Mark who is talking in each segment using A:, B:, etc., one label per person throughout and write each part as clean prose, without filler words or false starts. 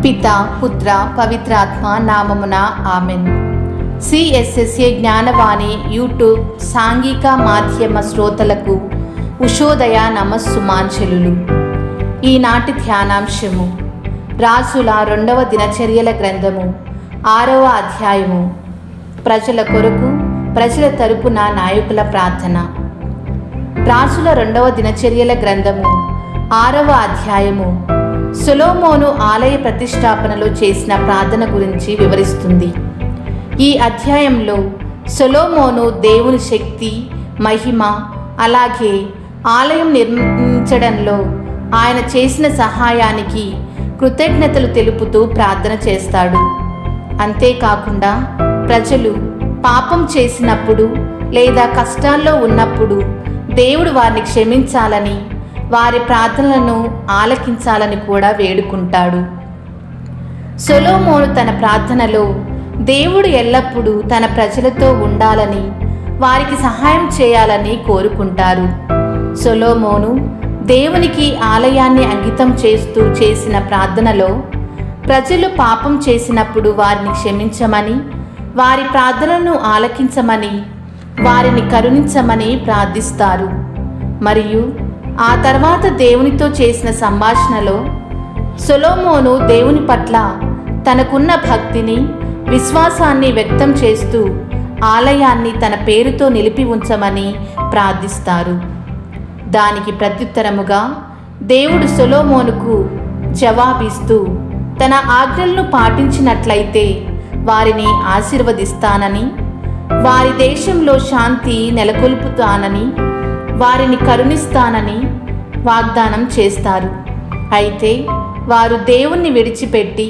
A: పిత పుత్ర పవిత్రాత్మ నామమున ఆమెన్. సిఎస్ఎస్ఏ జ్ఞానవాణి యూట్యూబ్ సాంఘిక మాధ్యమ శ్రోతలకు ఉషోదయ నమస్సుమాంజలులు. ఈనాటి ధ్యానాంశము రాజుల 2వ దినచర్యల గ్రంథము 6వ అధ్యాయము. ప్రజల కొరకు ప్రజల తరపున నాయకుల ప్రార్థన. రాజుల 2వ దినచర్యల గ్రంథము 6వ అధ్యాయము సొలొమోను ఆలయ ప్రతిష్టాపనలో చేసిన ప్రార్థన గురించి వివరిస్తుంది. ఈ అధ్యాయంలో సొలొమోను దేవుని శక్తి, మహిమ, అలాగే ఆలయం నిర్మించడంలో ఆయన చేసిన సహాయానికి కృతజ్ఞతలు తెలుపుతూ ప్రార్థన చేస్తాడు. అంతేకాకుండా ప్రజలు పాపం చేసినప్పుడు లేదా కష్టాల్లో ఉన్నప్పుడు దేవుడు వారిని క్షమించాలని, వారి ప్రార్థనలను ఆలకించాలని కూడా వేడుకుంటాడు. సొలొమోను తన ప్రార్థనలో దేవుడు ఎల్లప్పుడూ తన ప్రజలతో ఉండాలని, వారికి సహాయం చేయాలని కోరుకుంటారు. సొలొమోను దేవునికి ఆలయాన్ని అంకితం చేస్తూ చేసిన ప్రార్థనలో ప్రజలు పాపం చేసినప్పుడు వారిని క్షమించమని, వారి ప్రార్థనలను ఆలకించమని, వారిని కరుణించమని ప్రార్థిస్తారు. మరియు ఆ తర్వాత దేవునితో చేసిన సంభాషణలో సొలొమోను దేవుని పట్ల తనకున్న భక్తిని, విశ్వాసాన్ని వ్యక్తం చేస్తూ ఆలయాన్ని తన పేరుతో నిలిపి ఉంచమని ప్రార్థిస్తారు. దానికి ప్రత్యుత్తరముగా దేవుడు సొలొమోనుకు జవాబిస్తూ తన ఆజ్ఞలను పాటించినట్లయితే వారిని ఆశీర్వదిస్తానని, వారి దేశంలో శాంతి నెలకొల్పుతానని, వారిని కరుణిస్తానని వాగ్దానం చేస్తారు. అయితే వారు దేవుణ్ణి విడిచిపెట్టి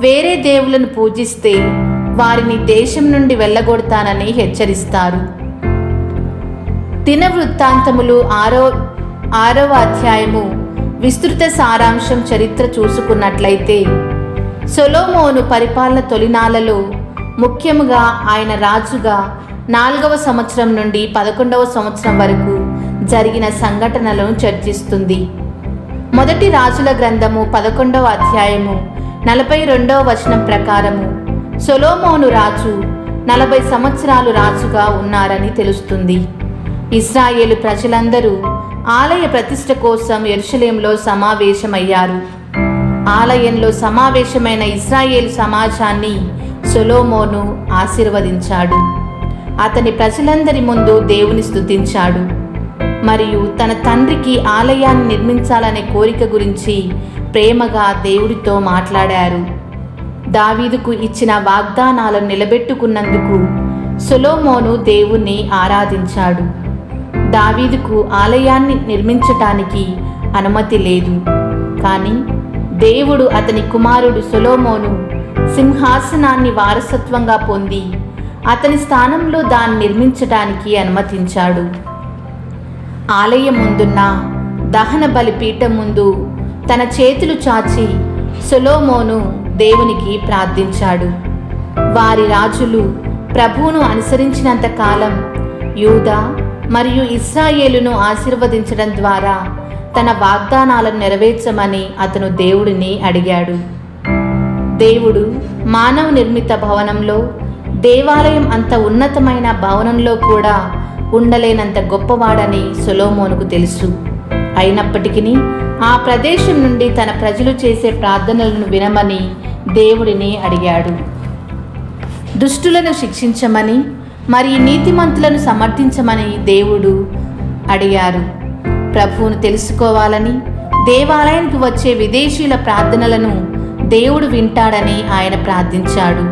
A: వేరే దేవులను పూజిస్తే వారిని దేశం నుండి వెళ్ళగొడతానని హెచ్చరిస్తారు. దినవృత్తాంతములు 6వ అధ్యాయము విస్తృత సారాంశం చరిత్ర చూసుకున్నట్లయితే సొలొమోను పరిపాలన తొలినాళ్లలో, ముఖ్యముగా ఆయన రాజుగా 4వ సంవత్సరం నుండి 11వ సంవత్సరం వరకు జరిగిన సంఘటనలను చర్చిస్తుంది. మొదటి రాజుల గ్రంథము 11వ అధ్యాయము 42వ వచనం ప్రకారము సొలొమోను రాజు 40 సంవత్సరాలు రాజుగా ఉన్నారని తెలుస్తుంది. ఇశ్రాయేలు ప్రజలందరూ ఆలయ ప్రతిష్ఠ కోసం యెరూషలేములో సమావేశమయ్యారు. ఆలయంలో సమావేశమైన ఇశ్రాయేలు సమాజాన్ని సొలొమోను ఆశీర్వదించాడు. అతని ప్రజలందరి ముందు దేవుని స్తుతించాడు మరియు తన తండ్రికి ఆలయాన్ని నిర్మించాలనే కోరిక గురించి ప్రేమగా దేవుడితో మాట్లాడారు. దావీదుకు ఇచ్చిన వాగ్దానాలను నిలబెట్టుకున్నందుకు సొలొమోను దేవుణ్ణి ఆరాధించాడు. దావీదుకు ఆలయాన్ని నిర్మించటానికి అనుమతి లేదు, కానీ దేవుడు అతని కుమారుడు సొలొమోను సింహాసనాన్ని వారసత్వంగా పొంది అతని స్థానంలో దాన్ని నిర్మించటానికి అనుమతించాడు. ఆలయం ముందున్న దహన బలిపీఠం ముందు తన చేతులు చాచి సొలొమోను దేవునికి ప్రార్థించాడు. వారి రాజులు ప్రభువును అనుసరించినంత కాలం యూదా మరియు ఇశ్రాయేలును ఆశీర్వదించడం ద్వారా తన వాగ్దానాలను నెరవేర్చమని అతను దేవుడిని అడిగాడు. దేవుడు మానవ నిర్మిత భవనంలో, దేవాలయం అంత ఉన్నతమైన భవనంలో కూడా ఉండలేనంత గొప్పవాడని సొలొమోనుకు తెలుసు. అయినప్పటికీ ఆ ప్రదేశం నుండి తన ప్రజలు చేసే ప్రార్థనలను వినమని దేవుడిని అడిగాడు. దుష్టులను శిక్షించమని మరియు నీతిమంతులను సమర్థించమని దేవుడు అడిగారు. ప్రభువును తెలుసుకోవాలని, దేవాలయానికి వచ్చే విదేశీయుల ప్రార్థనలను దేవుడు వింటాడని ఆయన ప్రార్థించాడు.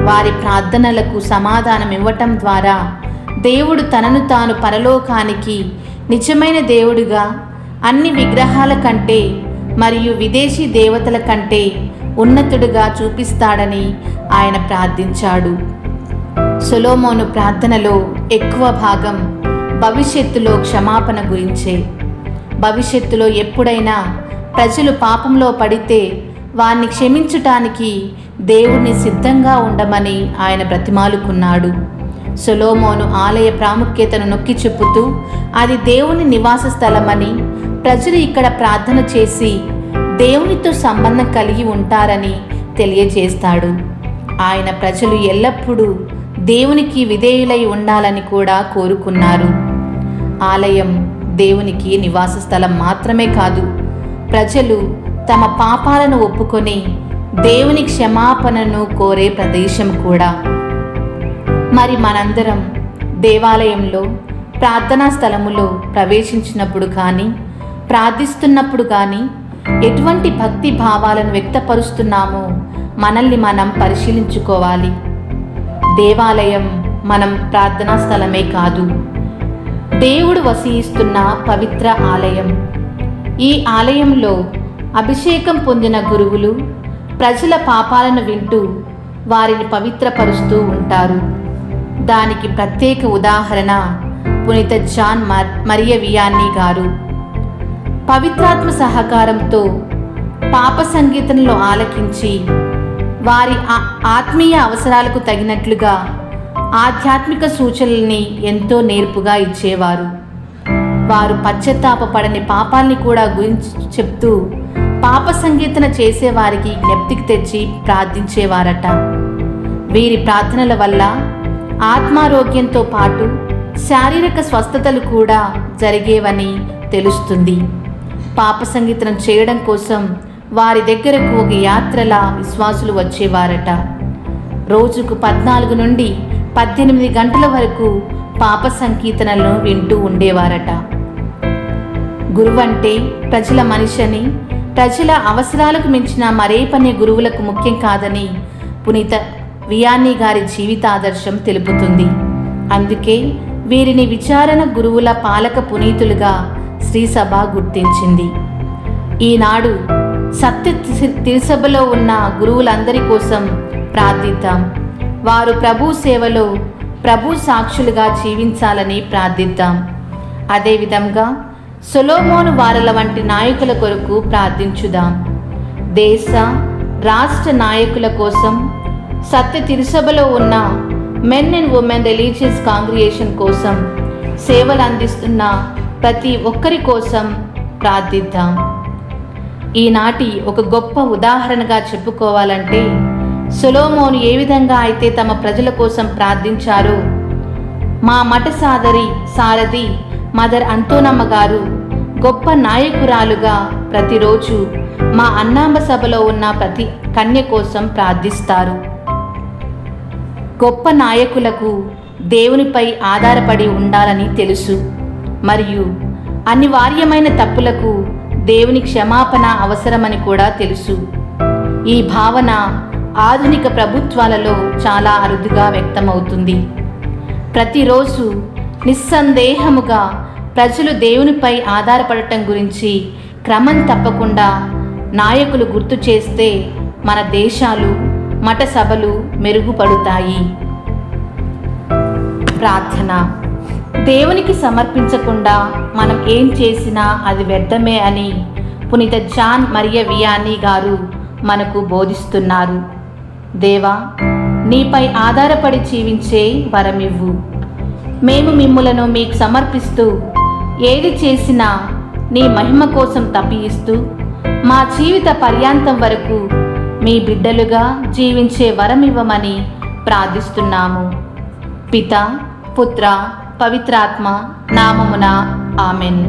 A: వారి ప్రార్థనలకు సమాధానం ఇవ్వటం ద్వారా దేవుడు తనను తాను పరలోకానికి నిజమైన దేవుడిగా, అన్ని విగ్రహాల కంటే మరియు విదేశీ దేవతల కంటే ఉన్నతుడిగా చూపిస్తాడని ఆయన ప్రార్థించాడు. సొలొమోను ప్రార్థనలో ఎక్కువ భాగం భవిష్యత్తులో క్షమాపణ గురించే. భవిష్యత్తులో ఎప్పుడైనా ప్రజలు పాపంలో పడితే వారిని క్షమించటానికి దేవుణ్ణి సిద్ధంగా ఉండమని ఆయన బ్రతిమాలుకున్నాడు. సొలొమోను ఆలయ ప్రాముఖ్యతను నొక్కి చెప్పుతూ అది దేవుని నివాస స్థలమని, ప్రజలు ఇక్కడ ప్రార్థన చేసి దేవునితో సంబంధం కలిగి ఉంటారని తెలియజేస్తాడు. ఆయన ప్రజలు ఎల్లప్పుడూ దేవునికి విధేయులై ఉండాలని కూడా కోరుకున్నారు. ఆలయం దేవునికి నివాస స్థలం మాత్రమే కాదు, ప్రజలు తమ పాపాలను ఒప్పుకొని దేవుని క్షమాపణను కోరే ప్రదేశం కూడా. మరి మనందరం దేవాలయంలో ప్రార్థనా స్థలములో ప్రవేశించినప్పుడు కానీ, ప్రార్థిస్తున్నప్పుడు కానీ ఎటువంటి భక్తి భావాలను వ్యక్తపరుస్తున్నామో మనల్ని మనం పరిశీలించుకోవాలి. దేవాలయం మనం ప్రార్థనా స్థలమే కాదు, దేవుడు వసిస్తున్న పవిత్ర ఆలయం. ఈ ఆలయంలో అభిషేకం పొందిన గురువులు ప్రజల పాపాలను వింటూ వారిని పవిత్రపరుస్తూ ఉంటారు. దానికి ప్రత్యేక ఉదాహరణ పునీత జాన్ మరియ వియానీ గారు. పవిత్రాత్మ సహకారంతో పాప సంగీతంలో ఆలకించి వారి ఆత్మీయ అవసరాలకు తగినట్లుగా ఆధ్యాత్మిక సూచనల్ని ఎంతో నేర్పుగా ఇచ్చేవారు. వారు పశ్చాత్తాపపడని పాపాల్ని కూడా గురించి చెప్తూ పాప సంకీర్తన చేసేవారికి జ్ఞప్తికి తెచ్చి ప్రార్థించేవారట. వీరి ప్రార్థనల వల్ల ఆత్మారోగ్యంతో పాటు శారీరక స్వస్థతలు కూడా జరిగేవని తెలుస్తుంది. పాప సంకీర్తనం చేయడం కోసం వారి దగ్గరకు ఒక యాత్రలా విశ్వాసులు వచ్చేవారట. రోజుకు 14 నుండి 18 గంటల వరకు పాప సంకీర్తనలను వింటూ ఉండేవారట. గురువంటే ప్రజల మనిషిని, ప్రజల అవసరాలకు మించిన మరే పని గురువులకు ముఖ్యం కాదని పునీత వియానీ గారి జీవితాదర్శం తెలుపుతుంది. అందుకే వీరిని విచారణ గురువుల పాలక పునీతులుగా శ్రీసభ గుర్తించింది. ఈనాడు సత్య తిరుసభలో ఉన్న గురువులందరి కోసం ప్రార్థిద్దాం. వారు ప్రభు సేవలో ప్రభు సాక్షులుగా జీవించాలని ప్రార్థిద్దాం. అదేవిధంగా సొలొమోను వారల వంటి నాయకుల కొరకు ప్రార్థించుదాం. దేశ రాష్ట్ర నాయకుల కోసం, సత్య తిరుసభలో ఉన్న men and women religious congregation కోసం, సేవలు అందిస్తున్న ప్రతి ఒక్కరి కోసం ప్రార్థిద్దాం. ఈనాటి ఒక గొప్ప ఉదాహరణగా చెప్పుకోవాలంటే సొలొమోను ఏ విధంగా అయితే తమ ప్రజల కోసం ప్రార్థించారో, మా మఠ సారథి మదర్ అంతోనమ్మ గారు గొప్ప నాయకురాలుగా ప్రతిరోజు మా అన్నాంబ సభలో ఉన్న ప్రతి కన్య కోసం ప్రార్థిస్తారు. గొప్ప నాయకులకు దేవునిపై ఆధారపడి ఉండాలని తెలుసు, మరియు అనివార్యమైన తప్పులకు దేవుని క్షమాపణ అవసరమని కూడా తెలుసు. ఈ భావన ఆధునిక ప్రభుత్వాలలో చాలా అరుదుగా వ్యక్తమవుతుంది. ప్రతిరోజు నిస్సందేహముగా ప్రజలు దేవునిపై ఆధారపడటం గురించి క్రమం తప్పకుండా నాయకులు గుర్తు చేస్తే మన దేశాలు, మఠ సభలు మెరుగుపడుతాయి. ప్రార్థన. దేవునికి సమర్పించకుండా మనం ఏం చేసినా అది వ్యర్థమే అని పునీత జాన్ మరియ వియానీ గారు మనకు బోధిస్తున్నారు. దేవా, నీపై ఆధారపడి జీవించే వరమివ్వు. మేము మిమ్ములను మీకు సమర్పిస్తూ ఏది చేసినా నీ మహిమ కోసం తప్పిస్తూ మా జీవిత పర్యాంతం వరకు మీ బిడ్డలుగా జీవించే వరమివ్వమని ప్రార్థిస్తున్నాము. పిత, పుత్ర, పవిత్రాత్మ నామమున ఆమెన్.